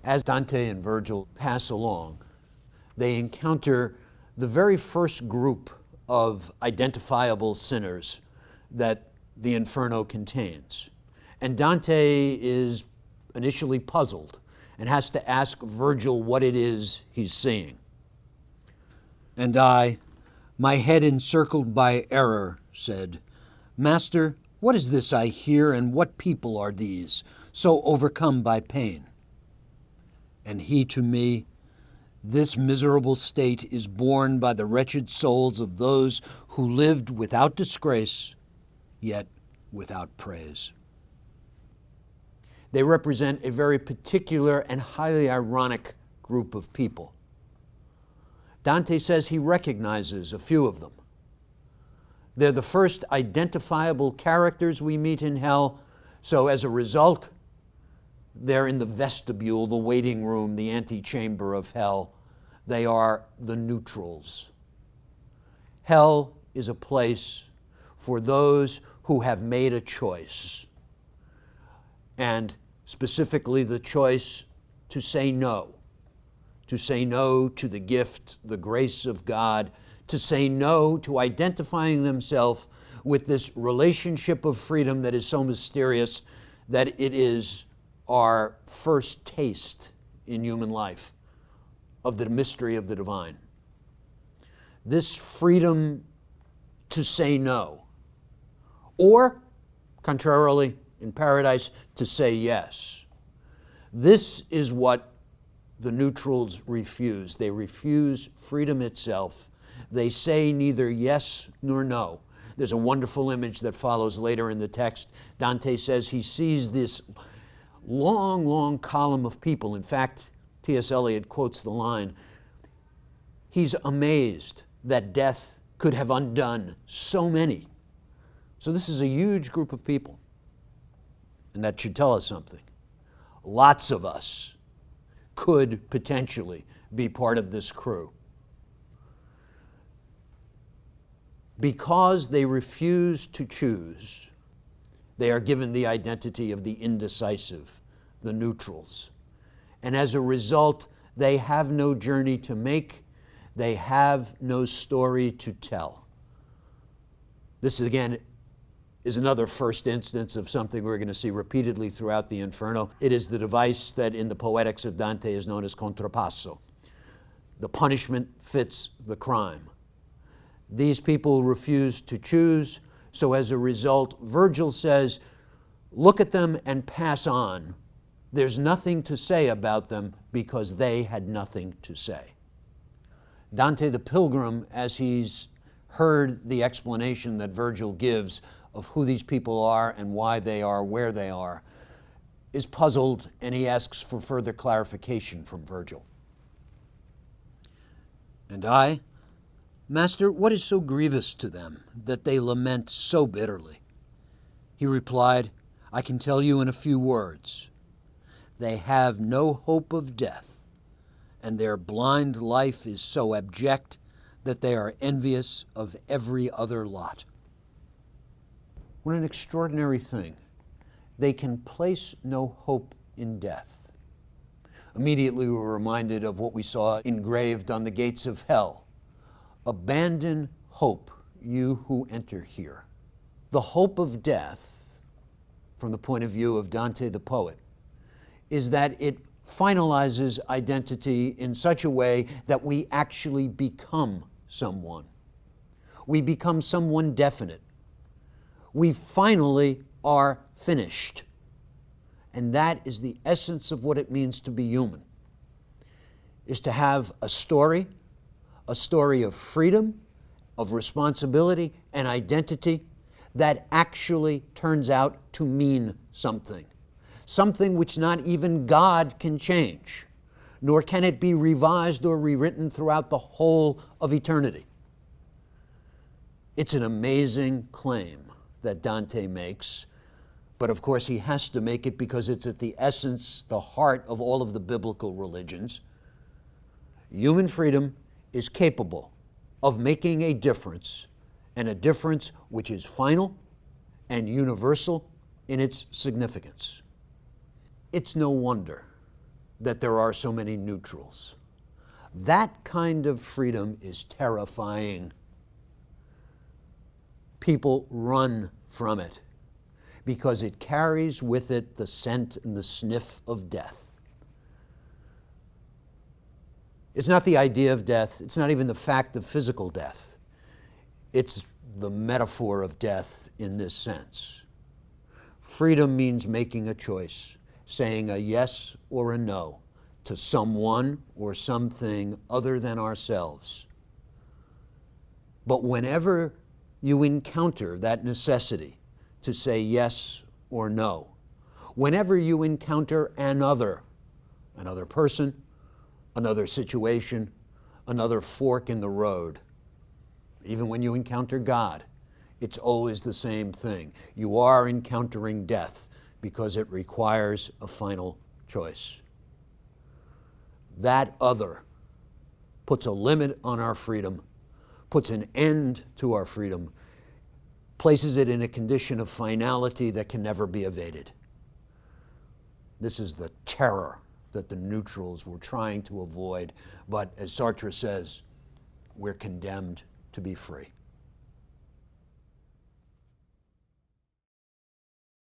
As Dante and Virgil pass along, they encounter the very first group of identifiable sinners that the Inferno contains. And Dante is initially puzzled and has to ask Virgil what it is he's seeing. And I, my head encircled by error, said, "Master, what is this I hear, and what people are these, so overcome by pain?" And he to me, "This miserable state is borne by the wretched souls of those who lived without disgrace, yet without praise." They represent a very particular and highly ironic group of people. Dante says he recognizes a few of them. They're the first identifiable characters we meet in hell, so as a result, they're in the vestibule, the waiting room, the antechamber of hell. They are the neutrals. Hell is a place for those who have made a choice, and specifically the choice to say no to the gift, the grace of God, to say no to identifying themselves with this relationship of freedom that is so mysterious that it is our first taste in human life of the mystery of the divine. This freedom to say no, or, contrarily, in paradise, to say yes. This is what the neutrals refuse. They refuse freedom itself. They say neither yes nor no. There's a wonderful image that follows later in the text. Dante says he sees this long, long column of people. In fact, T.S. Eliot quotes the line, he's amazed that death could have undone so many. So this is a huge group of people. And that should tell us something. Lots of us could potentially be part of this crew. Because they refuse to choose, they are given the identity of the indecisive, the neutrals. And as a result, they have no journey to make, they have no story to tell. This, again, is another first instance of something we're going to see repeatedly throughout the Inferno. It is the device that in the Poetics of Dante is known as contrapasso. The punishment fits the crime. These people refuse to choose, so as a result, Virgil says, look at them and pass on. There's nothing to say about them because they had nothing to say. Dante the Pilgrim, as he's heard the explanation that Virgil gives of who these people are and why they are where they are, is puzzled, and he asks for further clarification from Virgil. And I, "Master, what is so grievous to them that they lament so bitterly?" He replied, "I can tell you in a few words. They have no hope of death, and their blind life is so abject that they are envious of every other lot." What an extraordinary thing. They can place no hope in death. Immediately we're reminded of what we saw engraved on the gates of hell. "Abandon hope, you who enter here." The hope of death, from the point of view of Dante the poet, is that it finalizes identity in such a way that we actually become someone. We become someone definite. We finally are finished. And that is the essence of what it means to be human, is to have a story of freedom, of responsibility and identity that actually turns out to mean something. Something which not even God can change, nor can it be revised or rewritten throughout the whole of eternity. It's an amazing claim that Dante makes, but of course he has to make it because it's at the essence, the heart of all of the biblical religions. Human freedom is capable of making a difference, and a difference which is final and universal in its significance. It's no wonder that there are so many neutrals. That kind of freedom is terrifying. People run from it because it carries with it the scent and the sniff of death. It's not the idea of death. It's not even the fact of physical death. It's the metaphor of death in this sense. Freedom means making a choice, saying a yes or a no to someone or something other than ourselves. But whenever you encounter that necessity to say yes or no, whenever you encounter another person, another situation, another fork in the road, even when you encounter God, it's always the same thing. You are encountering death because it requires a final choice. That other puts a limit on our freedom, puts an end to our freedom, places it in a condition of finality that can never be evaded. This is the terror that the neutrals were trying to avoid, but as Sartre says, we're condemned to be free.